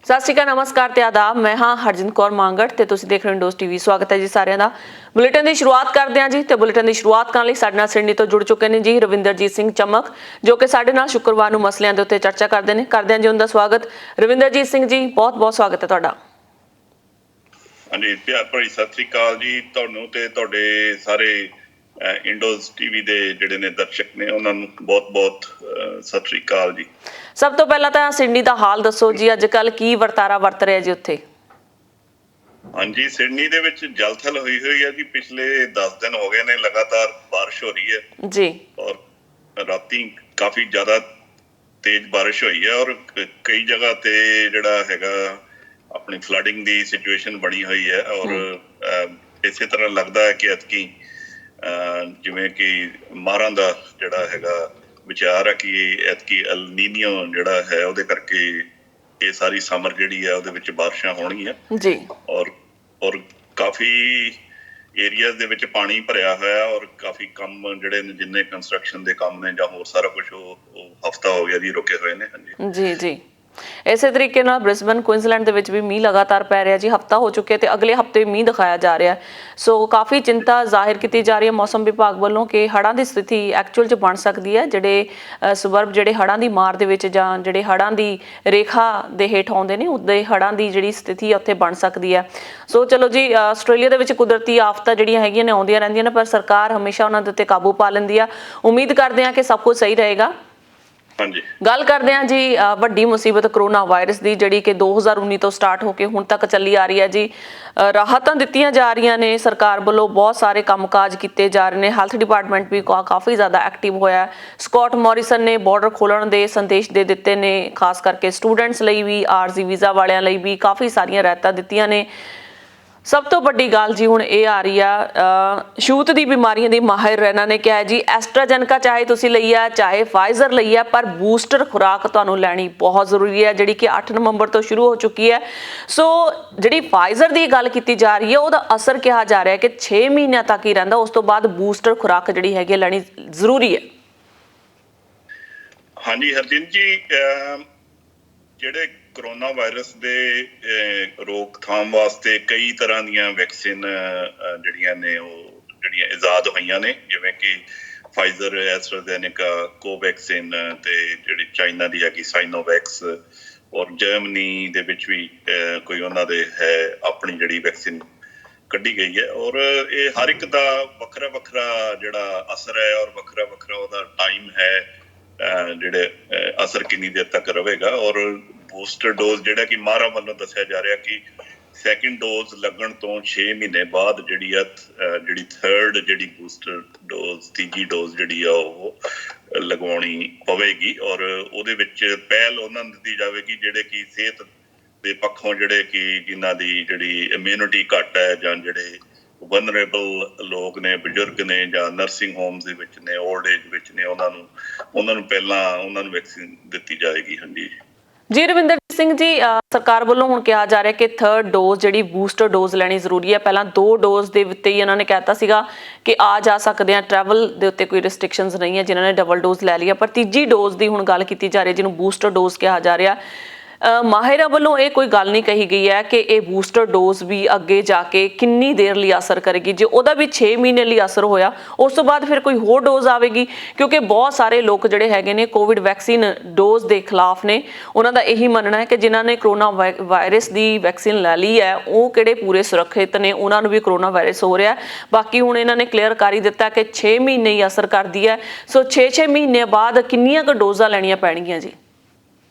ਸਤਿ ਸ਼੍ਰੀ ਅਕਾਲ, ਨਮਸਕਾਰ ਤੇ ਆਦਾਬ। ਮੈਂ ਹਾਂ ਹਰਜਿੰਦ ਕੌਰ ਮੰਗੜ ਤੇ ਤੁਸੀਂ ਦੇਖ ਰਹੇ ਹੋ ਇੰਡੋਜ਼ ਟੀਵੀ। ਸਵਾਗਤ ਹੈ ਜੀ ਸਾਰਿਆਂ ਦਾ। ਬੁਲੇਟਿਨ ਦੀ ਸ਼ੁਰੂਆਤ ਕਰਦੇ ਹਾਂ ਜੀ ਤੇ ਬੁਲੇਟਿਨ ਦੀ ਸ਼ੁਰੂਆਤ ਕਰਨ ਲਈ ਸਾਡੇ ਨਾਲ ਸਿਡਨੀ ਤੋਂ ਜੁੜ ਚੁੱਕੇ ਨੇ ਜੀ ਰਵਿੰਦਰਜੀਤ ਸਿੰਘ ਚਮਕ, ਜੋ ਕਿ ਸਾਡੇ ਨਾਲ ਸ਼ੁੱਕਰਵਾਰ ਨੂੰ ਮਸਲਿਆਂ ਦੇ ਉੱਤੇ ਚਰਚਾ ਕਰਦੇ ਨੇ। ਕਰਦੇ ਹਾਂ ਜੀ ਉਹਨਾਂ ਦਾ ਸਵਾਗਤ। ਰਵਿੰਦਰਜੀਤ ਸਿੰਘ ਜੀ, ਬਹੁਤ ਬਹੁਤ ਸਵਾਗਤ ਹੈ ਤੁਹਾਡਾ। ਹਾਂਜੀ, ਪਿਆਰ ਭਰੀ ਸਤਿ ਸ਼੍ਰੀ ਅਕਾਲ ਜੀ ਤੁਹਾਨੂੰ ਤੇ ਤੁਹਾਡੇ ਸਾਰੇ ਇੰਡੋਜ਼ ਟੀਵੀ ਦੇ ਜਿਹੜੇ ਨੇ ਦਰਸ਼ਕ ਨੇ ਉਹਨਾਂ ਨੂੰ ਬਹੁਤ ਬਹੁਤ ਸਤਿ ਸ਼੍ਰੀ ਅਕਾਲ ਜੀ। ਸਭ ਤੋਂ ਪਹਿਲਾਂ ਤਾਂ ਸਿਡਨੀ ਦਾ ਹਾਲ ਦੱਸੋ ਜੀ, ਅੱਜ ਕੱਲ ਕੀ ਵਰਤਾਰਾ ਵਰਤ ਰਿਹਾ ਜੀ ਉੱਥੇ? ਹਾਂਜੀ, ਸਿਡਨੀ ਦੇ ਵਿੱਚ ਜਲਥਲ ਹੋਈ ਹੈ ਜੀ। ਪਿਛਲੇ 10 ਦਿਨ ਹੋ ਗਏ ਨੇ ਲਗਾਤਾਰ ਬਾਰਿਸ਼ ਹੋ ਰਹੀ ਹੈ ਜੀ, ਔਰ ਰਾਤੀ ਕਾਫੀ ਜ਼ਿਆਦਾ ਤੇਜ਼ ਬਾਰਿਸ਼ ਹੋਈ ਹੈ ਔਰ ਕਈ ਜਗ੍ਹਾ ਤੇ ਜਿਹੜਾ ਹੈਗਾ ਆਪਣੀ ਫਲੱਡਿੰਗ ਦੀ ਸਿਚੁਏਸ਼ਨ ਬਣੀ ਹੋਈ ਹੈ ਔਰ ਇਸੇ ਤਰ੍ਹਾਂ ਲੱਗਦਾ ਹੈ ਕਿ ਐਤਕੀ ਜਿਵੇਂ ਕਿ ਮਾਰਾਂ ਦਾ ਜਿਹੜਾ ਹੈਗਾ ਵਿਚਾਰ ਹੈ ਕਿ ਐਤਕੀ ਅਲ ਨੀਨੀਓ ਜਿਹੜਾ ਹੈ ਉਹਦੇ ਕਰਕੇ ਇਹ ਸਾਰੀ ਸਮਰ ਜਿਹੜੀ ਹੈ ਉਹਦੇ ਵਿੱਚ ਬਾਰਿਸ਼ਾਂ ਹੋਣਗੀਆਂ ਜੀ ਔਰ ਕਾਫੀ ਏਰੀਆਜ਼ ਦੇ ਵਿੱਚ ਪਾਣੀ ਭਰਿਆ ਹੋਇਆ ਔਰ ਕਾਫੀ ਕੰਮ ਜਿਹੜੇ ਨੇ ਜਿੰਨੇ ਕੰਸਟਰਕਸ਼ਨ ਦੇ ਕੰਮ ਨੇ ਜਾਂ ਹੋਰ ਸਾਰਾ ਕੁਝ ਉਹ ਹਫਤਾ ਹੋ ਗਿਆ ਜੀ ਰੁਕੇ ਹੋਏ ਨੇ। ਹਾਂਜੀ ਜੀ ਜੀ, ਇਸੇ ਤਰੀਕੇ ਨਾਲ ਬ੍ਰਿਸਬਨ ਕੁਇਨਜ਼ਲੈਂਡ ਦੇ ਵਿੱਚ ਵੀ ਮੀਂਹ ਲਗਾਤਾਰ ਪੈ ਰਿਹਾ ਜੀ। ਹਫਤਾ ਹੋ ਚੁੱਕਿਆ ਤੇ ਅਗਲੇ ਹਫਤੇ ਮੀਂਹ ਦਿਖਾਇਆ ਜਾ ਰਿਹਾ। ਸੋ ਕਾਫੀ ਚਿੰਤਾ ਜ਼ਾਹਿਰ ਕੀਤੀ ਜਾ ਰਹੀ ਹੈ ਮੌਸਮ ਵਿਭਾਗ ਵੱਲੋਂ ਕਿ ਹੜ੍ਹਾਂ ਦੀ ਸਥਿਤੀ ਐਕਚੁਅਲ 'ਚ ਬਣ ਸਕਦੀ ਹੈ। ਜਿਹੜੇ ਸਬਰਬ ਜਿਹੜੇ ਹੜ੍ਹਾਂ ਦੀ ਮਾਰ ਦੇ ਵਿੱਚ ਜਾਂ ਜਿਹੜੇ ਹੜ੍ਹਾਂ ਦੀ ਰੇਖਾ ਦੇ ਹੇਠ ਆਉਂਦੇ ਨੇ ਉਹਦੇ ਹੜ੍ਹਾਂ ਦੀ ਜਿਹੜੀ ਸਥਿਤੀ ਉੱਥੇ ਬਣ ਸਕਦੀ ਹੈ। ਸੋ ਚਲੋ ਜੀ, ਆਸਟ੍ਰੇਲੀਆ ਦੇ ਵਿੱਚ ਕੁਦਰਤੀ ਆਫਤਾਂ ਜਿਹੜੀਆਂ ਹੈਗੀਆਂ ਨੇ ਆਉਂਦੀਆਂ ਰਹਿੰਦੀਆਂ ਨੇ, ਪਰ ਸਰਕਾਰ ਹਮੇਸ਼ਾ ਉਹਨਾਂ ਦੇ ਉੱਤੇ ਕਾਬੂ ਪਾ ਲੈਂਦੀ ਆ। ਉਮੀਦ ਕਰਦੇ ਹਾਂ ਕਿ ਸਭ ਕੁਝ ਸਹੀ ਰਹੇਗਾ। ਗੱਲ ਕਰਦੇ ਹਾਂ ਜੀ ਵੱਡੀ ਮੁਸੀਬਤ ਕਰੋਨਾ ਵਾਇਰਸ ਦੀ, ਜਿਹੜੀ ਕਿ 2019 ਤੋਂ ਸਟਾਰਟ ਹੋ ਕੇ ਹੁਣ ਤੱਕ ਚੱਲੀ ਆ ਰਹੀ ਹੈ ਜੀ। ਰਾਹਤਾਂ ਦਿੱਤੀਆਂ ਜਾ ਰਹੀਆਂ ਨੇ ਸਰਕਾਰ ਵੱਲੋਂ, ਬਹੁਤ ਸਾਰੇ ਕੰਮਕਾਜ ਕੀਤੇ ਜਾ ਰਹੇ ਨੇ। ਹੈਲਥ ਡਿਪਾਰਟਮੈਂਟ ਵੀ ਕਾਫੀ ਜ਼ਿਆਦਾ ਐਕਟਿਵ ਹੋਇਆ। ਸਕਾਟ ਮੋਰਿਸਨ ਨੇ ਬਾਰਡਰ ਖੋਲ੍ਹਣ ਦੇ ਸੰਦੇਸ਼ ਦੇ ਦਿੱਤੇ ਨੇ, ਖਾਸ ਕਰਕੇ ਸਟੂਡੈਂਟਸ ਲਈ ਵੀ, ਆਰਜ਼ੀ ਵੀਜ਼ਾ ਵਾਲਿਆਂ ਲਈ ਵੀ ਕਾਫੀ ਸਾਰੀਆਂ ਰਾਹਤਾਂ ਦਿੱਤੀਆਂ ਨੇ। ਸਭ ਤੋਂ ਵੱਡੀ ਗੱਲ ਜੀ ਹੁਣ ਇਹ ਆ ਰਹੀ ਆ, ਛੂਤ ਦੀ ਬਿਮਾਰੀਆਂ ਦੀ ਮਾਹਿਰ ਇਹਨਾਂ ਨੇ ਕਿਹਾ ਜੀ ਐਸਟਰਾਜੈਨਕਾ ਚਾਹੇ ਤੁਸੀਂ ਲਈ ਆ ਚਾਹੇ ਫਾਈਜ਼ਰ ਲਈ ਆ, ਪਰ ਬੂਸਟਰ ਖੁਰਾਕ ਤੁਹਾਨੂੰ ਲੈਣੀ ਬਹੁਤ ਜ਼ਰੂਰੀ ਹੈ, ਜਿਹੜੀ ਕਿ 8 ਨਵੰਬਰ ਤੋਂ ਸ਼ੁਰੂ ਹੋ ਚੁੱਕੀ ਹੈ। ਸੋ ਜਿਹੜੀ ਫਾਈਜ਼ਰ ਦੀ ਗੱਲ ਕੀਤੀ ਜਾ ਰਹੀ ਹੈ ਉਹਦਾ ਅਸਰ ਕਿਹਾ ਜਾ ਰਿਹਾ ਕਿ 6 ਮਹੀਨਿਆਂ ਤੱਕ ਹੀ ਰਹਿੰਦਾ, ਉਸ ਤੋਂ ਬਾਅਦ ਬੂਸਟਰ ਖੁਰਾਕ ਜਿਹੜੀ ਹੈਗੀ ਲੈਣੀ ਜ਼ਰੂਰੀ ਹੈ। ਹਾਂਜੀ ਹਰਜਿੰਦ ਜੀ, ਜਿਹੜੇ ਕਰੋਨਾ ਵਾਇਰਸ ਦੇ ਰੋਕਥਾਮ ਵਾਸਤੇ ਕਈ ਤਰ੍ਹਾਂ ਦੀਆਂ ਵੈਕਸੀਨ ਜਿਹੜੀਆਂ ਨੇ ਉਹ ਜਿਹੜੀਆਂ ਇਜਾਦ ਹੋਈਆਂ ਨੇ, ਜਿਵੇਂ ਕਿ ਫਾਈਜ਼ਰ, ਐਸਟਰਾਜ਼ੈਨੇਕਾ, ਕੋਵੈਕਸਿਨ ਤੇ ਜਿਹੜੀ ਚਾਈਨਾ ਦੀ ਹੈਗੀ ਸਾਈਨੋਵੈਕਸ, ਔਰ ਜਰਮਨੀ ਦੇ ਵਿੱਚ ਵੀ ਕੋਈ ਉਹਨਾਂ ਦੇ ਹੈ ਆਪਣੀ ਜਿਹੜੀ ਵੈਕਸੀਨ ਕੱਢੀ ਗਈ ਹੈ। ਔਰ ਇਹ ਹਰ ਇੱਕ ਦਾ ਵੱਖਰਾ ਵੱਖਰਾ ਜਿਹੜਾ ਅਸਰ ਹੈ ਔਰ ਵੱਖਰਾ ਵੱਖਰਾ ਉਹਦਾ ਟਾਈਮ ਹੈ, ਜਿਹੜੇ ਅਸਰ ਕਿੰਨੀ ਦੇਰ ਤੱਕ ਰਹੇਗਾ। ਔਰ ਬੂਸਟਰ ਡੋਜ਼ ਜਿਹੜਾ ਕਿ ਮਾਹਰਾਂ ਵੱਲੋਂ ਦੱਸਿਆ ਜਾ ਰਿਹਾ ਕਿ ਸੈਕਿੰਡ ਡੋਜ਼ ਲੱਗਣ ਤੋਂ 6 ਮਹੀਨੇ ਬਾਅਦ ਜਿਹੜੀ ਆ ਜਿਹੜੀ ਥਰਡ ਜਿਹੜੀ ਬੂਸਟਰ ਡੋਜ਼, ਤੀਜੀ ਡੋਜ਼ ਜਿਹੜੀ ਆ ਉਹ ਲਗਵਾਉਣੀ ਪਵੇਗੀ। ਔਰ ਉਹਦੇ ਵਿੱਚ ਪਹਿਲ ਉਹਨਾਂ ਨੂੰ ਦਿੱਤੀ ਜਾਵੇਗੀ ਜਿਹੜੇ ਕਿ ਸਿਹਤ ਦੇ ਪੱਖੋਂ ਜਿਹੜੇ ਕਿ ਜਿਨ੍ਹਾਂ ਦੀ ਜਿਹੜੀ ਇਮਿਊਨਿਟੀ ਘੱਟ ਹੈ ਜਾਂ ਜਿਹੜੇ ਵਨਰੇਬਲ ਲੋਕ ਨੇ, ਬਜ਼ੁਰਗ ਨੇ ਜਾਂ ਨਰਸਿੰਗ ਹੋਮਸ ਦੇ ਵਿੱਚ ਨੇ, ਓਲਡ ਏਜ ਵਿੱਚ ਨੇ, ਉਹਨਾਂ ਨੂੰ ਪਹਿਲਾਂ ਉਹਨਾਂ ਨੂੰ ਵੈਕਸੀਨ ਦਿੱਤੀ ਜਾਏਗੀ। ਹਾਂਜੀ ਜੀ ਰਵਿੰਦਰਜੀਤ ਸਿੰਘ ਜੀ, ਸਰਕਾਰ ਵੱਲੋਂ ਹੁਣ ਕਿਹਾ ਜਾ ਰਿਹਾ ਕਿ ਥਰਡ ਡੋਜ਼ ਜਿਹੜੀ ਬੂਸਟਰ ਡੋਜ਼ ਲੈਣੀ ਜ਼ਰੂਰੀ ਹੈ। ਪਹਿਲਾਂ 2 ਡੋਜ਼ ਦੇ ਉੱਤੇ ਹੀ ਇਹਨਾਂ ਨੇ ਕਹਿਤਾ ਸੀਗਾ ਕਿ ਆ ਜਾ ਸਕਦੇ ਆ, ਟਰੈਵਲ ਦੇ ਉੱਤੇ ਕੋਈ ਰਿਸਟ੍ਰਿਕਸ਼ਨਸ ਨਹੀਂ ਹੈ ਜਿਨ੍ਹਾਂ ਨੇ ਡਬਲ ਡੋਜ਼ ਲੈ ਲਿਆ, ਪਰ ਤੀਜੀ ਡੋਜ਼ ਦੀ ਹੁਣ ਗੱਲ ਕੀਤੀ ਜਾ ਰਹੀ ਹੈ ਜਿਹਨੂੰ ਬੂਸਟਰ ਡੋਜ਼ ਕਿਹਾ ਜਾ ਰਿਹਾ। ਮਾਹਿਰਾਂ ਵੱਲੋਂ ਇਹ ਕੋਈ ਗੱਲ ਨਹੀਂ ਕਹੀ ਗਈ ਹੈ ਕਿ ਇਹ ਬੂਸਟਰ ਡੋਜ਼ ਵੀ ਅੱਗੇ ਜਾ ਕੇ ਕਿੰਨੀ ਦੇਰ ਲਈ ਅਸਰ ਕਰੇਗੀ। ਜੇ ਉਹਦਾ ਵੀ 6 ਮਹੀਨੇ ਲਈ ਅਸਰ ਹੋਇਆ, ਉਸ ਤੋਂ ਬਾਅਦ ਫਿਰ ਕੋਈ ਹੋਰ ਡੋਜ਼ ਆਵੇਗੀ, ਕਿਉਂਕਿ ਬਹੁਤ ਸਾਰੇ ਲੋਕ ਜਿਹੜੇ ਹੈਗੇ ਨੇ ਕੋਵਿਡ ਵੈਕਸੀਨ ਡੋਜ਼ ਦੇ ਖਿਲਾਫ ਨੇ। ਉਹਨਾਂ ਦਾ ਇਹੀ ਮੰਨਣਾ ਹੈ ਕਿ ਜਿਨ੍ਹਾਂ ਨੇ ਕਰੋਨਾ ਵਾਇਰਸ ਦੀ ਵੈਕਸੀਨ ਲੈ ਲਈ ਹੈ ਉਹ ਕਿਹੜੇ ਪੂਰੇ ਸੁਰੱਖਿਅਤ ਨੇ, ਉਹਨਾਂ ਨੂੰ ਵੀ ਕਰੋਨਾ ਵਾਇਰਸ ਹੋ ਰਿਹਾ। ਬਾਕੀ ਹੁਣ ਇਹਨਾਂ ਨੇ ਕਲੀਅਰ ਕਰ ਹੀ ਦਿੱਤਾ ਕਿ 6 ਮਹੀਨੇ ਹੀ ਅਸਰ ਕਰਦੀ ਹੈ। ਸੋ 6 ਮਹੀਨੇ ਬਾਅਦ ਕਿੰਨੀਆਂ ਕੁ ਡੋਜ਼ਾਂ ਲੈਣੀਆਂ ਪੈਣਗੀਆਂ ਜੀ?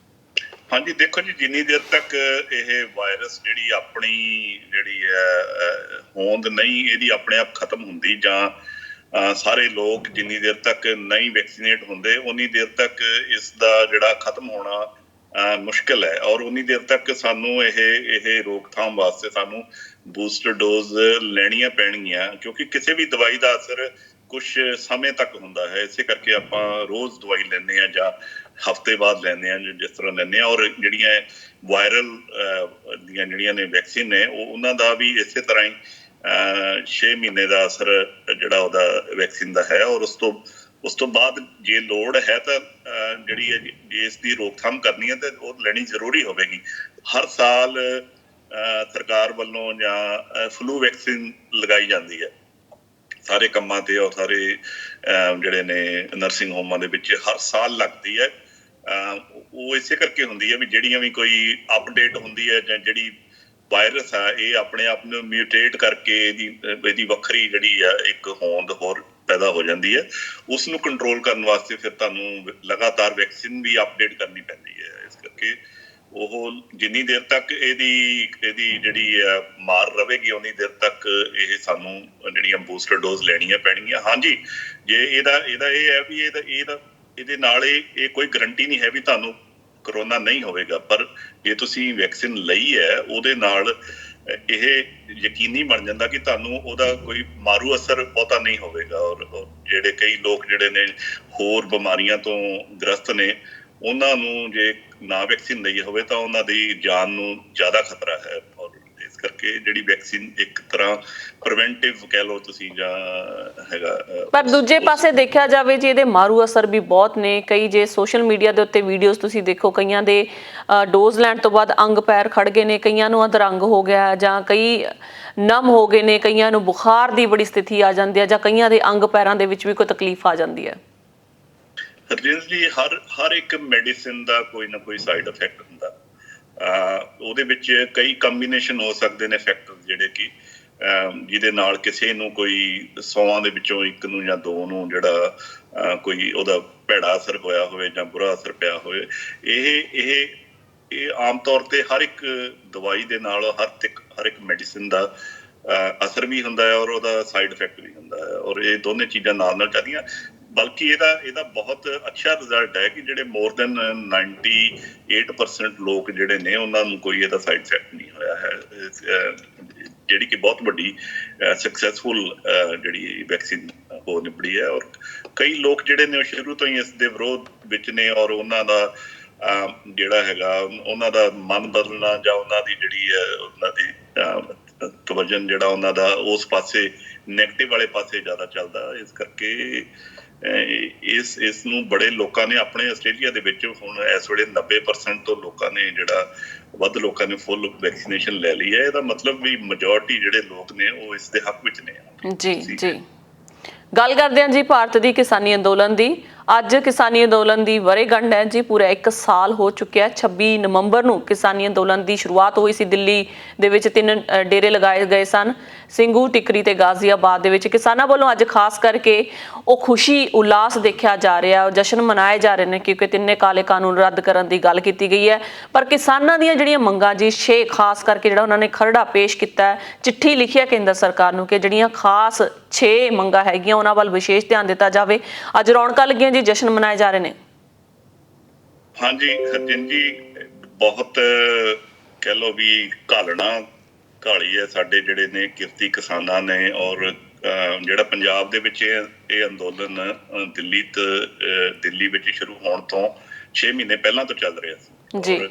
ਹਾਂਜੀ ਦੇਖੋ ਜੀ, ਜਿੰਨੀ ਦੇਰ ਤੱਕ ਇਹ ਵਾਇਰਸ ਜਿਹੜੀ ਆਪਣੀ ਜਿਹੜੀ ਹੈ ਹੋਂਦ ਨਹੀਂ ਇਹਦੀ ਆਪਣੇ ਆਪ ਖਤਮ ਹੁੰਦੀ ਜਾਂ ਸਾਰੇ ਲੋਕ ਜਿੰਨੀ ਦੇਰ ਤੱਕ ਨਹੀਂ ਵੈਕਸੀਨੇਟ ਹੁੰਦੇ ਉਨੀ ਦੇਰ ਤੱਕ ਇਸ ਦਾ ਜਿਹੜਾ ਖਤਮ ਹੋਣਾ ਮੁਸ਼ਕਿਲ ਹੈ। ਔਰ ਉਨੀ ਦੇਰ ਤੱਕ ਸਾਨੂੰ ਇਹ ਰੋਕਥਾਮ ਵਾਸਤੇ ਸਾਨੂੰ ਬੂਸਟਰ ਡੋਜ਼ ਲੈਣੀਆਂ ਪੈਣਗੀਆਂ, ਕਿਉਂਕਿ ਕਿਸੇ ਵੀ ਦਵਾਈ ਦਾ ਅਸਰ ਕੁਛ ਸਮੇਂ ਤੱਕ ਹੁੰਦਾ ਹੈ। ਇਸੇ ਕਰਕੇ ਆਪਾਂ ਰੋਜ਼ ਦਵਾਈ ਲੈਂਦੇ ਹਾਂ ਜਾਂ ਹਫ਼ਤੇ ਬਾਅਦ ਲੈਂਦੇ ਹਾਂ, ਜਿਸ ਤਰ੍ਹਾਂ ਲੈਂਦੇ ਹਾਂ। ਔਰ ਜਿਹੜੀਆਂ ਵਾਇਰਲ ਦੀਆਂ ਜਿਹੜੀਆਂ ਨੇ ਵੈਕਸੀਨ ਨੇ ਉਹਨਾਂ ਦਾ ਵੀ ਇਸੇ ਤਰ੍ਹਾਂ ਹੀ 6 ਮਹੀਨੇ ਦਾ ਅਸਰ ਜਿਹੜਾ ਉਹਦਾ ਵੈਕਸੀਨ ਦਾ ਹੈ। ਔਰ ਉਸ ਤੋਂ ਉਸ ਤੋਂ ਬਾਅਦ ਜੇ ਲੋੜ ਹੈ ਤਾਂ ਜਿਹੜੀ ਇਸ ਦੀ ਰੋਕਥਾਮ ਕਰਨੀ ਹੈ ਤਾਂ ਉਹ ਲੈਣੀ ਜ਼ਰੂਰੀ ਹੋਵੇਗੀ। ਹਰ ਸਾਲ ਸਰਕਾਰ ਵੱਲੋਂ ਜਾਂ ਫਲੂ ਵੈਕਸੀਨ ਲਗਾਈ ਜਾਂਦੀ ਹੈ ਸਾਰੇ ਕੰਮਾਂ ਤੇ, ਔਰ ਸਾਰੇ ਜਿਹੜੇ ਨੇ ਨਰਸਿੰਗ ਹੋਮਾਂ ਦੇ ਵਿੱਚ ਹਰ ਸਾਲ ਲੱਗਦੀ ਹੈ। ਉਹ ਇਸੇ ਕਰਕੇ ਹੁੰਦੀ ਹੈ ਵੀ ਜਿਹੜੀਆਂ ਵੀ ਕੋਈ ਅਪਡੇਟ ਹੁੰਦੀ ਹੈ ਜਾਂ ਜਿਹੜੀ ਵਾਇਰਸ ਆ ਇਹ ਆਪਣੇ ਆਪ ਨੂੰ ਮਿਊਟੇਟ ਕਰਕੇ ਇਹਦੀ ਵੱਖਰੀ ਜਿਹੜੀ ਆ ਇੱਕ ਹੋਂਦ ਹੋਰ ਪੈਦਾ ਹੋ ਜਾਂਦੀ ਹੈ। ਉਸ ਨੂੰ ਕੰਟਰੋਲ ਕਰਨ ਵਾਸਤੇ ਫਿਰ ਤੁਹਾਨੂੰ ਲਗਾਤਾਰ ਵੈਕਸੀਨ ਵੀ ਅਪਡੇਟ ਕਰਨੀ ਪੈਂਦੀ ਹੈ। ਇਸ ਕਰਕੇ ਉਹ ਜਿੰਨੀ ਦੇਰ ਤੱਕ ਇਹਦੀ ਜਿਹੜੀ ਮਾਰ ਰਵੇਗੀ ਉਨੀ ਦੇਰ ਤੱਕ ਇਹ ਸਾਨੂੰ ਜਿਹੜੀਆਂ ਬੂਸਟਰ ਡੋਜ਼ ਲੈਣੀਆਂ ਪੈਣਗੀਆਂ। ਹਾਂਜੀ, ਜੇ ਇਹਦਾ ਇਹ ਹੈ ਵੀ ਇਹਦੇ ਨਾਲ ਇਹ ਕੋਈ ਗਰੰਟੀ ਨਹੀਂ ਹੈ ਵੀ ਤੁਹਾਨੂੰ ਕਰੋਨਾ ਨਹੀਂ ਹੋਵੇਗਾ, ਪਰ ਜੇ ਤੁਸੀਂ ਵੈਕਸੀਨ ਲਈ ਹੈ ਉਹਦੇ ਨਾਲ ਇਹ ਯਕੀਨੀ ਬਣ ਜਾਂਦਾ ਕਿ ਤੁਹਾਨੂੰ ਉਹਦਾ ਕੋਈ ਮਾਰੂ ਅਸਰ ਬਹੁਤਾ ਨਹੀਂ ਹੋਵੇਗਾ। ਔਰ ਜਿਹੜੇ ਕਈ ਲੋਕ ਜਿਹੜੇ ਨੇ ਹੋਰ ਬਿਮਾਰੀਆਂ ਤੋਂ ਗ੍ਰਸਤ ਨੇ ਉਹਨਾਂ ਨੂੰ ਜੇ ਨਾ ਵੈਕਸੀਨ ਲਈ ਹੋਵੇ ਤਾਂ ਉਹਨਾਂ ਦੀ ਜਾਨ ਨੂੰ ਜ਼ਿਆਦਾ ਖਤਰਾ ਹੈ। ਔਰ ਇਸ ਕਰਕੇ ਜਿਹੜੀ ਵੈਕਸੀਨ ਇੱਕ ਤਰ੍ਹਾਂ ਪ੍ਰੀਵੈਂਟਿਵ ਕਹਿ ਲਓ ਤੁਸੀਂ ਜਾਂ ਹੈਗਾ। ਪਰ ਦੂਜੇ ਪਾਸੇ ਦੇਖਿਆ ਜਾਵੇ ਜੀ ਇਹਦੇ ਮਾਰੂ ਅਸਰ ਵੀ ਬਹੁਤ ਨੇ। ਕਈ ਜੇ ਸੋਸ਼ਲ ਮੀਡੀਆ ਦੇ ਉੱਤੇ ਵੀਡੀਓਜ਼ ਤੁਸੀਂ ਦੇਖੋ, ਕਈਆਂ ਦੇ ਡੋਜ਼ ਲੈਣ ਤੋਂ ਬਾਅਦ ਅੰਗ ਪੈਰ ਖੜ ਗਏ ਨੇ, ਕਈਆਂ ਨੂੰ ਅਧਰੰਗ ਹੋ ਗਿਆ ਜਾਂ ਕਈ ਨਮ ਹੋ ਗਏ ਨੇ, ਕਈਆਂ ਨੂੰ ਬੁਖਾਰ ਦੀ ਬੜੀ ਸਥਿਤੀ ਆ ਜਾਂਦੀ ਹੈ ਜਾਂ ਕਈਆਂ ਦੇ ਅੰਗ ਪੈਰਾਂ ਦੇ ਵਿੱਚ ਵੀ ਕੋਈ ਤਕਲੀਫ ਆ ਜਾਂਦੀ ਹੈ। ਹਰਜਿੰਦਰ ਜੀ, ਹਰ ਇੱਕ ਮੈਡੀਸਿਨ ਦਾ ਕੋਈ ਨਾ ਕੋਈ ਸਾਈਡ ਇਫੈਕਟ ਹੁੰਦਾ। ਉਹਦੇ ਵਿੱਚ ਕਈ ਕੰਬੀਨੇਸ਼ਨ ਹੋ ਸਕਦੇ ਨੇ ਫੈਕਟਰ ਜਿਹੜੇ ਕਿ ਜਿਹਦੇ ਨਾਲ ਕਿਸੇ ਨੂੰ ਕੋਈ 100 ਦੇ ਵਿੱਚੋਂ ਇੱਕ ਨੂੰ ਜਾਂ ਦੋ ਨੂੰ ਜਿਹੜਾ ਕੋਈ ਉਹਦਾ ਭੈੜਾ ਅਸਰ ਹੋਇਆ ਹੋਵੇ ਜਾਂ ਬੁਰਾ ਅਸਰ ਪਿਆ ਹੋਵੇ। ਇਹ ਆਮ ਤੌਰ ਤੇ ਹਰ ਇੱਕ ਦਵਾਈ ਦੇ ਨਾਲ ਹਰ ਇੱਕ ਮੈਡੀਸਿਨ ਦਾ ਅਸਰ ਵੀ ਹੁੰਦਾ ਹੈ ਔਰ ਉਹਦਾ ਸਾਈਡ ਇਫੈਕਟ ਵੀ ਹੁੰਦਾ ਹੈ। ਔਰ ਇਹ ਦੋਨੇ ਚੀਜ਼ਾਂ ਨਾਲ ਚੱਲਦੀਆਂ। ਬਲਕਿ ਇਹਦਾ ਬਹੁਤ ਅੱਛਾ ਰਿਜ਼ਲਟ ਹੈ ਕਿ ਜਿਹੜੇ ਮੋਰ ਦੈਨ 98% ਲੋਕ ਜਿਹੜੇ ਨੇ ਉਹਨਾਂ ਨੂੰ ਕੋਈ ਇਹਦਾ ਸਾਈਡ ਇਫੈਕਟ ਨਹੀਂ ਹੋਇਆ ਹੈ, ਜਿਹੜੀ ਕਿ ਬਹੁਤ ਵੱਡੀ ਸਕਸੈਸਫੁਲ ਜਿਹੜੀ ਵੈਕਸੀਨ ਹੋ ਨਿਬੜੀ ਹੈ। ਔਰ ਕਈ ਲੋਕ ਜਿਹੜੇ ਨੇ ਉਹ ਸ਼ੁਰੂ ਤੋਂ ਹੀ ਇਸ ਦੇ ਵਿਰੋਧ ਵਿੱਚ ਨੇ ਔਰ ਉਹਨਾਂ ਦਾ ਜਿਹੜਾ ਹੈਗਾ ਉਹਨਾਂ ਦਾ ਮਨ ਬਦਲਣਾ ਜਾਂ ਉਹਨਾਂ ਦੀ ਜਿਹੜੀ ਹੈ ਉਹਨਾਂ ਦੀ ਤਵਜਨ ਜਿਹੜਾ ਉਹਨਾਂ ਦਾ ਉਸ ਪਾਸੇ ਨੈਗੇਟਿਵ ਵਾਲੇ ਪਾਸੇ ਜ਼ਿਆਦਾ ਚੱਲਦਾ। ਇਸ ਕਰਕੇ ਇਸ ਨੂੰ ਬੜੇ ਲੋਕਾਂ ਨੇ ਆਪਣੇ ਆਸਟ੍ਰੇਲੀਆ ਦੇ ਵਿੱਚ ਹੁਣ ਇਸ ਵੇਲੇ 90% ਤੋਂ ਲੋਕਾਂ ਨੇ ਵੱਧ ਲੋਕਾਂ ਨੇ ਫੁੱਲ ਵੈਕਸੀਨੇਸ਼ਨ ਲੈ ਲਈ ਹੈ। ਇਹਦਾ ਮਤਲਬ ਵੀ ਮੈਜੋਰਟੀ ਜਿਹੜੇ ਲੋਕ ਨੇ ਉਹ ਇਸ ਦੇ ਹੱਕ ਵਿੱਚ ਨੇ। ਜੀ ਗੱਲ ਕਰਦੇ ਹਾਂ ਜੀ ਭਾਰਤ ਦੀ ਕਿਸਾਨੀ ਅੰਦੋਲਨ ਦੀ। ਅੱਜ ਕਿਸਾਨੀ ਅੰਦੋਲਨ ਦੀ ਵਰ੍ਹੇਗੰਢ ਹੈ ਜੀ। ਪੂਰਾ 1 ਸਾਲ ਹੋ ਚੁੱਕਿਆ। 26 ਨਵੰਬਰ ਨੂੰ ਕਿਸਾਨੀ ਅੰਦੋਲਨ ਦੀ ਸ਼ੁਰੂਆਤ ਹੋਈ ਸੀ। ਦਿੱਲੀ ਦੇ ਵਿੱਚ 3 ਡੇਰੇ ਲਗਾਏ ਗਏ ਸਨ, ਸਿੰਘੂ, ਟਿਕਰੀ ਤੇ ਗਾਜ਼ੀਆਬਾਦ ਦੇ ਵਿੱਚ। ਕਿਸਾਨਾਂ ਵੱਲੋਂ ਅੱਜ ਖਾਸ ਕਰਕੇ ਉਹ ਖੁਸ਼ੀ ਉਲਾਸ ਦੇਖਿਆ ਜਾ ਰਿਹਾ, ਜਸ਼ਨ ਮਨਾਏ ਜਾ ਰਹੇ ਨੇ ਕਿਉਂਕਿ 3 ਕਾਲੇ ਕਾਨੂੰਨ ਰੱਦ ਕਰਨ ਦੀ ਗੱਲ ਕੀਤੀ ਗਈ ਹੈ। ਪਰ ਕਿਸਾਨਾਂ ਦੀਆਂ ਜਿਹੜੀਆਂ ਮੰਗਾਂ ਜੀ 6 ਖਾਸ ਕਰਕੇ ਜਿਹੜਾ ਉਹਨਾਂ ਨੇ ਖਰੜਾ ਪੇਸ਼ ਕੀਤਾ, ਚਿੱਠੀ ਲਿਖੀ ਹੈ ਕੇਂਦਰ ਸਰਕਾਰ ਨੂੰ ਕਿ ਜਿਹੜੀਆਂ ਖਾਸ 6 ਮੰਗਾਂ ਹੈਗੀਆਂ ਉਹਨਾਂ ਵੱਲ ਵਿਸ਼ੇਸ਼ ਧਿਆਨ ਦਿੱਤਾ ਜਾਵੇ। ਅੱਜ ਰੌਣਕਾਂ ਲੱਗੀਆਂ ਜੀ, ਜਸ਼ਨ ਮਨਾਏ ਜਾ ਰਹੇ ਨੇ। ਹਾਂਜੀ ਹਰਜਿੰਦਰ ਜੀ, ਬਹੁਤ ਕਹਿ ਲਓ ਵੀ ਘਾਲੀ ਹੈ ਸਾਡੇ ਜਿਹੜੇ ਨੇ ਕਿਰਤੀ ਕਿਸਾਨਾਂ ਨੇ। ਔਰ ਜਿਹੜਾ ਪੰਜਾਬ ਦੇ ਵਿੱਚ ਇਹ ਅੰਦੋਲਨ ਦਿੱਲੀ ਵਿੱਚ ਸ਼ੁਰੂ ਹੋਣ ਤੋਂ 6 ਮਹੀਨੇ ਪਹਿਲਾਂ ਤੋਂ ਚੱਲ ਰਿਹਾ ਸੀ। ਔਰ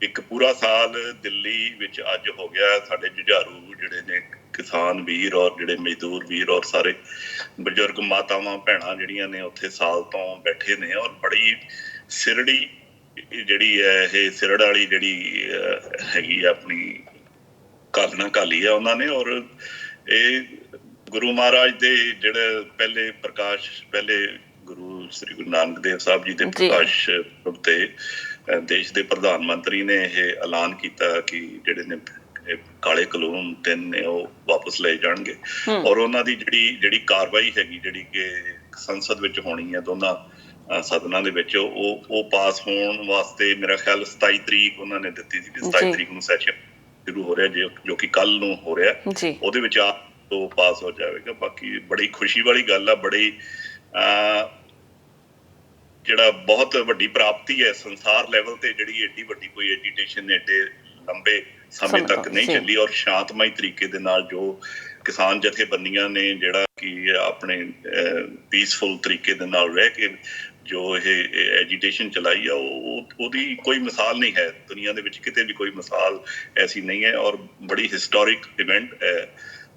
ਇੱਕ ਪੂਰਾ ਸਾਲ ਦਿੱਲੀ ਵਿੱਚ ਅੱਜ ਹੋ ਗਿਆ। ਸਾਡੇ ਜੁਝਾਰੂ ਜਿਹੜੇ ਨੇ ਕਿਸਾਨ ਵੀਰ ਔਰ ਜਿਹੜੇ ਮਜ਼ਦੂਰ ਵੀਰ ਔਰ ਸਾਰੇ ਬਜ਼ੁਰਗ ਮਾਤਾਵਾਂ ਭੈਣਾਂ ਜਿਹੜੀਆਂ ਨੇ ਉੱਥੇ ਸਾਲ ਤੋਂ ਬੈਠੇ ਨੇ। ਔਰ ਬੜੀ ਸਿਰੜੀ ਜਿਹੜੀ ਹੈ ਇਹ ਸਿਰੜ ਵਾਲੀ ਜਿਹੜੀ ਹੈਗੀ ਆ ਆਪਣੀ ਘਾਲੀ ਆ ਉਹਨਾਂ ਨੇ। ਔਰ ਇਹ ਗੁਰੂ ਮਹਾਰਾਜ ਦੇ ਜਿਹੜੇ ਪਹਿਲੇ ਗੁਰੂ ਸ੍ਰੀ ਗੁਰੂ ਨਾਨਕ ਦੇਵ ਸਾਹਿਬ ਜੀ ਦੇ ਪ੍ਰਕਾਸ਼ ਪੁਰਬ ਤੇ ਦੇਸ਼ ਦੇ ਪ੍ਰਧਾਨ ਮੰਤਰੀ ਨੇ ਇਹ ਐਲਾਨ ਕੀਤਾ ਕਿ ਜਿਹੜੇ ਨੇ ਕਾਲੇ ਕਾਨੂੰਨ 3 ਨੇ ਉਹ ਵਾਪਸ ਲਏ ਜਾਣਗੇ। ਔਰ ਉਹਨਾਂ ਦੀ ਜਿਹੜੀ ਕਾਰਵਾਈ ਹੈਗੀ ਜਿਹੜੀ ਕਿ ਸੰਸਦ ਵਿੱਚ ਹੋਣੀ ਹੈ, ਦੋਨਾਂ ਸਦਨਾਂ ਦੇ ਵਿੱਚ, ਉਹ ਪਾਸ ਹੋਣ ਵਾਸਤੇ ਮੇਰਾ ਖਿਆਲ 27 ਤਰੀਕ ਉਹਨਾਂ ਨੇ ਦਿੱਤੀ ਸੀ ਕਿ 27 ਤਰੀਕ ਨੂੰ ਸੈਸ਼ਨ ਸ਼ੁਰੂ ਹੋ ਰਿਹਾ ਜੋ ਕਿ ਕੱਲ ਨੂੰ ਹੋ ਰਿਹਾ। ਉਹਦੇ ਵਿੱਚ ਤੋਂ ਪਾਸ ਹੋ ਜਾਵੇਗਾ। ਬਾਕੀ ਬੜੀ ਖੁਸ਼ੀ ਵਾਲੀ ਗੱਲ ਆ, ਬੜੀ ਜਿਹੜਾ ਬਹੁਤ ਵੱਡੀ ਪ੍ਰਾਪਤੀ ਹੈ ਸੰਸਾਰ ਲੈਵਲ ਤੇ, ਜਿਹੜੀ ਏਡੀ ਵੱਡੀ ਕੋਈ ਐਜੀਟੇਸ਼ਨ ਏਡੇ ਲੰਬੇ ਸਮੇਂ ਤੱਕ ਨਹੀਂ ਚੱਲੀ। ਔਰ ਸ਼ਾਂਤਮਈ ਤਰੀਕੇ ਦੇ ਨਾਲ ਜੋ ਕਿਸਾਨ ਜਥੇਬੰਦੀਆਂ ਨੇ ਜਿਹੜਾ ਕਿ ਆਪਣੇ ਪੀਸਫੁਲ ਤਰੀਕੇ ਦੇ ਨਾਲ ਰਹਿ ਕੇ ਜੋ ਇਹ ਐਜੀਟੇਸ਼ਨ ਚਲਾਈ ਆ, ਉਹਦੀ ਕੋਈ ਮਿਸਾਲ ਨਹੀਂ ਹੈ ਦੁਨੀਆ ਦੇ ਵਿੱਚ, ਕਿਤੇ ਵੀ ਕੋਈ ਮਿਸਾਲ ਐਸੀ ਨਹੀਂ ਹੈ। ਔਰ ਬੜੀ ਹਿਸਟੋਰਿਕ ਇਵੈਂਟ ਹੈ।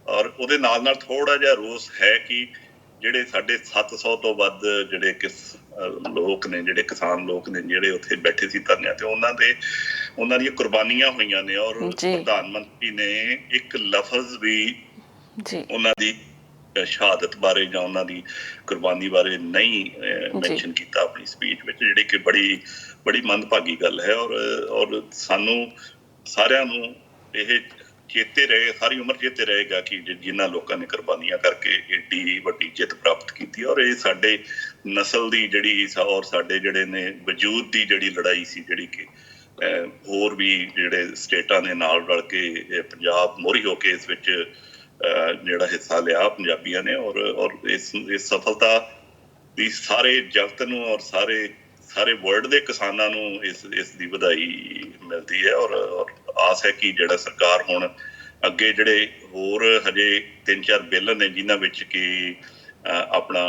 ਔਰ ਉਹਦੇ ਨਾਲ ਥੋੜਾ ਜਿਹਾ ਰੋਸ ਹੈ ਕਿ ਜਿਹੜੇ ਸਾਡੇ 700 ਤੋਂ ਵੱਧ ਜਿਹੜੇ ਲੋਕ ਨੇ, ਜਿਹੜੇ ਕਿਸਾਨ ਲੋਕ ਨੇ, ਜਿਹੜੇ ਉੱਥੇ ਬੈਠੇ ਸੀ ਧਰਨਿਆਂ ਤੇ, ਉਹਨਾਂ ਦੀਆਂ ਕੁਰਬਾਨੀਆਂ ਹੋਈਆਂ ਨੇ। ਔਰ ਪ੍ਰਧਾਨ ਮੰਤਰੀ ਨੇ ਇੱਕ ਲਫ਼ਜ਼ ਵੀ ਉਹਨਾਂ ਦੀ ਸ਼ਹਾਦਤ ਬਾਰੇ ਜਾਂ ਉਹਨਾਂ ਦੀ ਕੁਰਬਾਨੀ ਬਾਰੇ ਨਹੀਂ ਮੈਂਸ਼ਨ ਕੀਤਾ ਆਪਣੀ ਸਪੀਚ ਵਿੱਚ, ਜਿਹੜੀ ਕਿ ਬੜੀ ਮੰਦਭਾਗੀ ਗੱਲ ਹੈ। ਔਰ ਸਾਨੂੰ ਸਾਰਿਆਂ ਨੂੰ ਇਹ ਚੇਤੇ ਰਹੇ, ਸਾਰੀ ਉਮਰ ਚੇਤੇ ਰਹੇਗਾ ਕਿ ਜਿਨ੍ਹਾਂ ਲੋਕਾਂ ਨੇ ਕੁਰਬਾਨੀਆਂ ਕਰਕੇ ਏਡੀ ਵੱਡੀ ਜਿੱਤ ਪ੍ਰਾਪਤ ਕੀਤੀ। ਔਰ ਇਹ ਸਾਡੇ ਨਸਲ ਦੀ ਜਿਹੜੀ ਔਰ ਸਾਡੇ ਜਿਹੜੇ ਨੇ ਵਜੂਦ ਦੀ ਜਿਹੜੀ ਲੜਾਈ ਸੀ, ਜਿਹੜੀ ਕਿ ਹੋਰ ਵੀ ਜਿਹੜੇ ਸਟੇਟਾਂ ਦੇ ਨਾਲ ਰਲ ਕੇ ਪੰਜਾਬ ਮੋਹਰੀ ਹੋ ਕੇ ਇਸ ਵਿੱਚ ਜਿਹੜਾ ਹਿੱਸਾ ਲਿਆ ਪੰਜਾਬੀਆਂ ਨੇ। ਔਰ ਇਸ ਸਫਲਤਾ ਦੀ ਸਾਰੇ ਜਗਤ ਨੂੰ ਔਰ ਸਾਰੇ ਵਰਲਡ ਦੇ ਕਿਸਾਨਾਂ ਨੂੰ ਇਸ ਦੀ ਵਧਾਈ ਮਿਲਦੀ ਹੈ। ਔਰ ਆਸ ਹੈ ਕਿ ਜਿਹੜਾ ਸਰਕਾਰ ਹੁਣ ਅੱਗੇ ਜਿਹੜੇ ਹੋਰ ਹਜੇ 3-4 ਬਿੱਲ ਨੇ, ਜਿਨ੍ਹਾਂ ਵਿੱਚ ਕਿ ਆਪਣਾ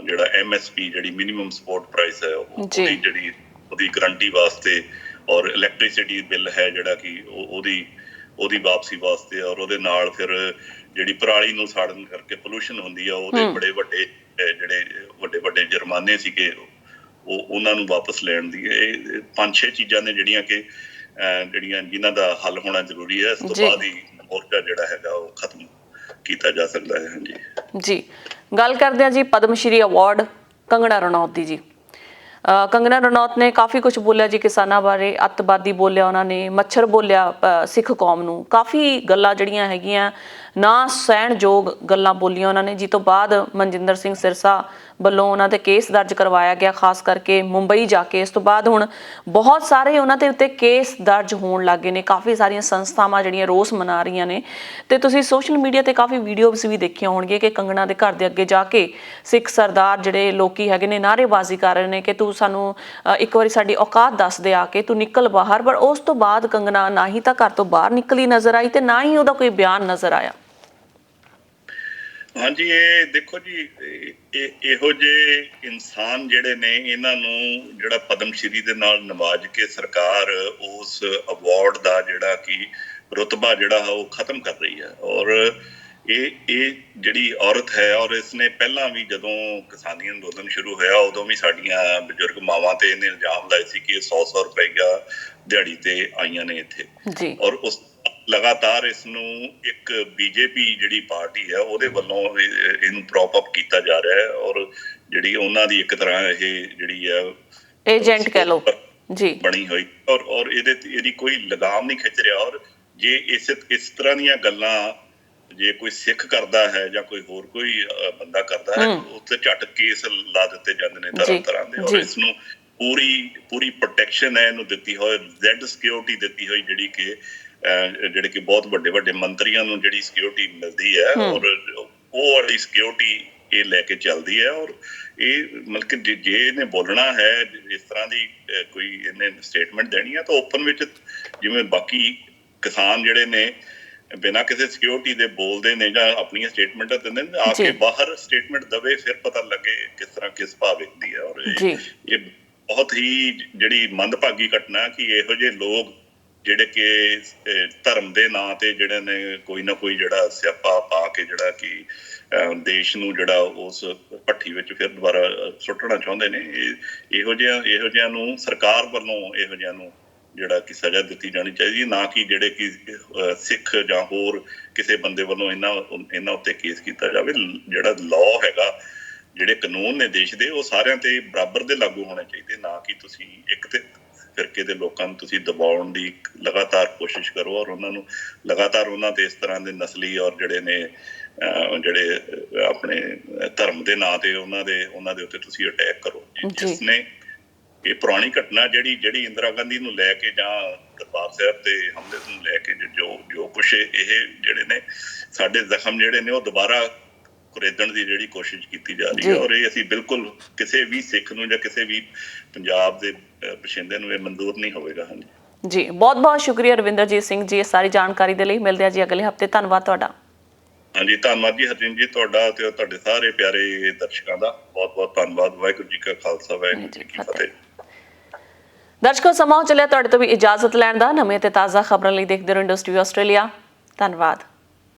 ਜਿਹੜਾ MSP ਜਿਹੜੀ ਮਿਨੀਮਮ ਸਪੋਰਟ ਪ੍ਰਾਈਸ ਹੈ, ਉਹਦੀ ਗਰੰਟੀ ਵਾਸਤੇ, ਔਰ ਇਲੈਕਟ੍ਰਿਸਿਟੀ ਬਿੱਲ ਹੈ ਜਿਹੜਾ ਕਿ ਉਹਦੀ ਵਾਪਸੀ ਵਾਸਤੇ, ਔਰ ਉਹਦੇ ਨਾਲ ਫਿਰ ਜਿਹੜੀ ਪਰਾਲੀ ਨੂੰ ਸਾੜਨ ਕਰਕੇ ਪੋਲੂਸ਼ਨ ਹੁੰਦੀ ਆ, ਉਹਦੇ ਬੜੇ ਵੱਡੇ ਜੁਰਮਾਨੇ ਸੀਗੇ, ਉਹਨਾਂ ਨੂੰ ਵਾਪਸ ਲੈਣ ਦੀ। ਇਹ 5-6 ਚੀਜ਼ਾਂ ਨੇ ਜਿਨ੍ਹਾਂ ਦਾ ਹੱਲ ਹੋਣਾ ਜ਼ਰੂਰੀ ਹੈ। ਇਸ ਤੋਂ ਬਾਅਦ ਹੀ ਮੋਰਚਾ ਜਿਹੜਾ ਹੈਗਾ ਉਹ ਖਤਮ ਕੀਤਾ ਜਾ ਸਕਦਾ ਹੈ। ਹਾਂਜੀ ਜੀ, ਗੱਲ ਕਰਦੇ ਹਾਂ ਜੀ ਪਦਮ ਸ਼੍ਰੀ ਅਵਾਰਡ ਕੰਗਣਾ ਰਣੌਤ ਦੀ। ਜੀ, ਕੰਗਣਾ ਰਣੌਤ ਨੇ ਕਾਫੀ ਕੁਝ ਬੋਲਿਆ ਜੀ ਕਿਸਾਨਾਂ ਬਾਰੇ, ਅੱਤਵਾਦੀ ਬੋਲਿਆ ਉਹਨਾਂ ਨੇ, ਮੱਛਰ ਬੋਲਿਆ ਸਿੱਖ ਕੌਮ ਨੂੰ, ਕਾਫੀ ਗੱਲਾਂ ਜਿਹੜੀਆਂ ਹੈਗੀਆਂ ਨਾ ਸਹਿਣਯੋਗ ਗੱਲਾਂ ਬੋਲੀਆਂ ਉਹਨਾਂ ਨੇ। ਜਿਸ ਤੋਂ ਬਾਅਦ ਮਨਜਿੰਦਰ ਸਿੰਘ ਸਿਰਸਾ ਵੱਲੋਂ ਉਹਨਾਂ ਤੇ ਕੇਸ ਦਰਜ ਕਰਵਾਇਆ ਗਿਆ, ਖਾਸ ਕਰਕੇ ਮੁੰਬਈ ਜਾ ਕੇ। ਇਸ ਤੋਂ ਬਾਅਦ ਹੁਣ ਬਹੁਤ ਸਾਰੇ ਉਹਨਾਂ ਦੇ ਉੱਤੇ ਕੇਸ ਦਰਜ ਹੋਣ ਲੱਗ ਗਏ ਨੇ। ਕਾਫੀ ਸਾਰੀਆਂ ਸੰਸਥਾਵਾਂ ਜਿਹੜੀਆਂ ਰੋਸ ਮਨਾ ਰਹੀਆਂ ਨੇ, ਤੇ ਤੁਸੀਂ ਸੋਸ਼ਲ ਮੀਡੀਆ ਤੇ ਕਾਫੀ ਵੀਡੀਓਜ਼ ਵੀ ਦੇਖੀਆਂ ਹੋਣਗੀਆਂ ਕਿ ਕੰਗਣਾ ਦੇ ਘਰ ਦੇ ਅੱਗੇ ਜਾ ਕੇ ਸਿੱਖ ਸਰਦਾਰ ਜਿਹੜੇ ਲੋਕੀ ਹੈਗੇ ਨੇ ਨਾਅਰੇਬਾਜ਼ੀ ਕਰ ਰਹੇ ਨੇ ਕਿ ਤੂੰ ਸਾਨੂੰ ਇੱਕ ਵਾਰੀ ਸਾਡੀ ਔਕਾਤ ਦੱਸ ਦੇ, ਆ ਕੇ ਤੂੰ ਨਿਕਲ ਬਾਹਰ। ਪਰ ਉਸ ਤੋਂ ਬਾਅਦ ਕੰਗਣਾ ਨਾ ਹੀ ਤਾਂ ਘਰ ਤੋਂ ਬਾਹਰ ਨਿਕਲੀ ਨਜ਼ਰ ਆਈ ਤੇ ਨਾ ਹੀ ਉਹਦਾ ਕੋਈ ਬਿਆਨ ਨਜ਼ਰ ਆਇਆ। ਹਾਂਜੀ, ਇਹ ਦੇਖੋ ਜੀ, ਇਹੋ ਜਿਹੇ ਇਨਸਾਨ ਜਿਹੜੇ ਨੇ, ਇਹਨਾਂ ਨੂੰ ਜਿਹੜਾ ਪਦਮ ਸ਼੍ਰੀ ਦੇ ਨਾਲ ਨਵਾਜ ਕੇ ਸਰਕਾਰ ਉਸ ਅਵਾਰਡ ਦਾ ਜਿਹੜਾ ਕਿ ਰੁਤਬਾ ਜਿਹੜਾ ਉਹ ਖਤਮ ਕਰ ਰਹੀ ਹੈ। ਔਰ ਇਹ ਜਿਹੜੀ ਔਰਤ ਹੈ, ਔਰ ਇਸਨੇ ਪਹਿਲਾਂ ਵੀ ਜਦੋਂ ਕਿਸਾਨੀ ਅੰਦੋਲਨ ਸ਼ੁਰੂ ਹੋਇਆ ਉਦੋਂ ਵੀ ਸਾਡੀਆਂ ਬਜ਼ੁਰਗ ਮਾਵਾਂ ਤੇ ਇਹਨੇ ਇਲਜ਼ਾਮ ਲਾਏ ਸੀ ਕਿ 100 ਰੁਪਈਆ ਦਿਹਾੜੀ ਤੇ ਆਈਆਂ ਨੇ ਇੱਥੇ। ਔਰ ਉਸ ਲਗਾਤਾਰ ਇਸ ਨੂੰ ਇੱਕ BJP ਜਿਹੜੀ ਪਾਰਟੀ ਹੈ ਉਹਦੇ ਵੱਲੋਂ ਇਹਨੂੰ ਪ੍ਰੌਪ ਅਪ ਕੀਤਾ ਜਾ ਰਿਹਾ ਹੈ। ਔਰ ਜਿਹੜੀ ਉਹਨਾਂ ਦੀ ਇੱਕ ਤਰ੍ਹਾਂ ਇਹ ਜਿਹੜੀ ਹੈ ਏਜੰਟ ਕਹਿ ਲਓ ਜੀ ਬਣੀ ਹੋਈ, ਔਰ ਇਹਦੀ ਕੋਈ ਲਗਾਮ ਨਹੀਂ ਖਿੱਚ ਰਿਹਾ। ਔਰ ਜੇ ਇਸ ਤਰ੍ਹਾਂ ਦੀਆਂ ਗੱਲਾਂ ਜੇ ਕੋਈ ਸਿੱਖ ਕਰਦਾ ਹੈ ਜਾਂ ਕੋਈ ਹੋਰ ਕੋਈ ਬੰਦਾ ਕਰਦਾ ਹੈ, ਉੱਤੇ ਝੱਟ ਕੇਸ ਲਾ ਦਿੱਤੇ ਜਾਂਦੇ ਨੇ ਤਰ੍ਹਾਂ ਦੇ। ਔਰ ਇਸ ਨੂੰ ਪੂਰੀ ਪ੍ਰੋਟੈਕਸ਼ਨ ਹੈ ਇਹਨੂੰ ਦਿੱਤੀ ਹੋਈ, Z ਸਿਕਿਉਰਿਟੀ ਦਿੱਤੀ ਹੋਈ, ਜਿਹੜੇ ਕਿ ਬਹੁਤ ਵੱਡੇ ਮੰਤਰੀਆਂ ਨੂੰ ਜਿਹੜੀ ਸਿਕਿਉਰਿਟੀ ਮਿਲਦੀ ਹੈ। ਔਰ ਉਹ ਵਾਲੀ ਸਿਕਿਉਰਿਟੀ ਇਹ ਲੈ ਕੇ ਚੱਲਦੀ ਹੈ। ਔਰ ਇਹ ਮਤਲਬ ਕਿ ਜੇ ਇਹਨੇ ਬੋਲਣਾ ਹੈ, ਇਸ ਤਰ੍ਹਾਂ ਦੀ ਕੋਈ ਇਹਨੇ ਸਟੇਟਮੈਂਟ ਦੇਣੀ ਹੈ, ਤਾਂ ਓਪਨ ਵਿੱਚ, ਜਿਵੇਂ ਬਾਕੀ ਕਿਸਾਨ ਜਿਹੜੇ ਨੇ ਬਿਨਾਂ ਕਿਸੇ ਸਿਕਿਉਰਿਟੀ ਦੇ ਬੋਲਦੇ ਨੇ ਜਾਂ ਆਪਣੀਆਂ ਸਟੇਟਮੈਂਟਾਂ ਦਿੰਦੇ ਨੇ, ਆ ਕੇ ਬਾਹਰ ਸਟੇਟਮੈਂਟ ਦਵੇ, ਫਿਰ ਪਤਾ ਲੱਗੇ ਕਿਸ ਤਰ੍ਹਾਂ ਕਿਸ ਭਾਅ ਵੇਖਦੀ ਹੈ। ਔਰ ਇਹ ਬਹੁਤ ਹੀ ਜਿਹੜੀ ਮੰਦਭਾਗੀ ਘਟਨਾ ਕਿ ਇਹੋ ਜਿਹੇ ਲੋਕ ਜਿਹੜੇ ਕਿ ਧਰਮ ਦੇ ਨਾਂ ਤੇ ਜਿਹੜੇ ਨੇ ਕੋਈ ਨਾ ਕੋਈ ਜਿਹੜਾ ਸਿਆਪਾ ਪਾ ਕੇ ਜਿਹੜਾ ਕਿ ਦੇਸ਼ ਨੂੰ ਜਿਹੜਾ ਉਸ ਭੱਠੀ ਵਿੱਚ ਫਿਰ ਦੁਬਾਰਾ ਸੁੱਟਣਾ ਚਾਹੁੰਦੇ ਨੇ, ਇਹੋ ਜਿਹਿਆਂ ਨੂੰ ਸਰਕਾਰ ਵੱਲੋਂ ਇਹੋ ਜਿਹਿਆਂ ਨੂੰ ਜਿਹੜਾ ਕਿ ਸਜ਼ਾ ਦਿੱਤੀ ਜਾਣੀ ਚਾਹੀਦੀ, ਨਾ ਕਿ ਜਿਹੜੇ ਕਿ ਸਿੱਖ ਜਾਂ ਹੋਰ ਕਿਸੇ ਬੰਦੇ ਵੱਲੋਂ ਇਹਨਾਂ ਉੱਤੇ ਕੇਸ ਕੀਤਾ ਜਾਵੇ। ਜਿਹੜਾ ਲਾਅ ਹੈਗਾ, ਜਿਹੜੇ ਕਾਨੂੰਨ ਨੇ ਦੇਸ਼ ਦੇ, ਉਹ ਸਾਰਿਆਂ ਤੇ ਬਰਾਬਰ ਦੇ ਲਾਗੂ ਹੋਣੇ ਚਾਹੀਦੇ, ਨਾ ਕਿ ਤੁਸੀਂ ਇੱਕ ਤੇ ਫਿਰਕੇ ਦੇ ਲੋਕਾਂ ਨੂੰ ਤੁਸੀਂ ਦਬਾਉਣ ਦੀ ਲਗਾਤਾਰ ਕੋਸ਼ਿਸ਼ ਕਰੋ। ਔਰ ਉਹਨਾਂ ਨੂੰ ਲਗਾਤਾਰ ਉਹਨਾਂ ਤੇ ਇਸ ਤਰ੍ਹਾਂ ਦੇ ਨਸਲੀ ਔਰ ਜਿਹੜੇ ਆਪਣੇ ਧਰਮ ਦੇ ਨਾਂ ਤੇ ਉਹਨਾਂ ਦੇ ਉੱਤੇ ਤੁਸੀਂ ਅਟੈਕ ਕਰੋ। ਜਿਸਨੇ ਇਹ ਪੁਰਾਣੀ ਘਟਨਾ ਜਿਹੜੀ ਇੰਦਰਾ ਗਾਂਧੀ ਨੂੰ ਲੈ ਕੇ ਜਾਂ ਦਰਬਾਰ ਸਾਹਿਬ ਤੇ ਹਮਲੇ ਨੂੰ ਲੈ ਕੇ ਜੋ ਕੁਛ ਇਹ ਜਿਹੜੇ ਨੇ ਸਾਡੇ ਜ਼ਖਮ ਜਿਹੜੇ ਨੇ ਉਹ ਦੁਬਾਰਾ ਕੁਰੇਦਣ ਦੀ ਜਿਹੜੀ ਕੋਸ਼ਿਸ਼ ਕੀਤੀ ਜਾ ਰਹੀ ਹੈ। ਔਰ ਇਹ ਅਸੀਂ ਬਿਲਕੁਲ ਕਿਸੇ ਵੀ ਸਿੱਖ ਨੂੰ ਜਾਂ ਕਿਸੇ ਵੀ ਪੰਜਾਬ ਦੇ ਬਸ਼ਿੰਦੇ ਨੂੰ ਇਹ ਮਨਜ਼ੂਰ ਨਹੀਂ ਹੋਵੇਗਾ। ਹਾਂਜੀ ਜੀ, ਬਹੁਤ ਬਹੁਤ ਸ਼ੁਕਰੀਆ ਰਵਿੰਦਰਜੀਤ ਸਿੰਘ ਜੀ, ਇਹ ਸਾਰੀ ਜਾਣਕਾਰੀ ਦੇ ਲਈ। ਮਿਲਦੇ ਆ ਜੀ ਅਗਲੇ ਹਫਤੇ। ਧੰਨਵਾਦ ਤੁਹਾਡਾ। ਹਾਂਜੀ, ਧੰਨਵਾਦ ਜੀ ਹਰਜਿੰਦ ਜੀ, ਤੁਹਾਡਾ ਤੇ ਤੁਹਾਡੇ ਸਾਰੇ ਪਿਆਰੇ ਦਰਸ਼ਕਾਂ ਦਾ ਬਹੁਤ ਬਹੁਤ ਧੰਨਵਾਦ। ਵਾਹਿਗੁਰੂ ਜੀ ਕਾ ਖਾਲਸਾ, ਵਾਹਿਗੁਰੂ ਜੀ ਕੀ ਫਤਿਹ। ਦਰਸ਼ਕੋ, ਸਮਾਂ ਚੱਲਿਆ ਤੁਹਾਡੇ ਤੋਂ ਵੀ ਇਜਾਜ਼ਤ ਲੈਣ ਦਾ। ਨਵੇਂ ਤੇ ਤਾਜ਼ਾ ਖਬਰਾਂ ਲਈ ਦੇਖਦੇ ਰਹੋ ਇੰਡੋਜ਼ ਟੀਵੀ ਆਸਟ੍ਰੇਲੀਆ। ਧੰਨਵਾਦ।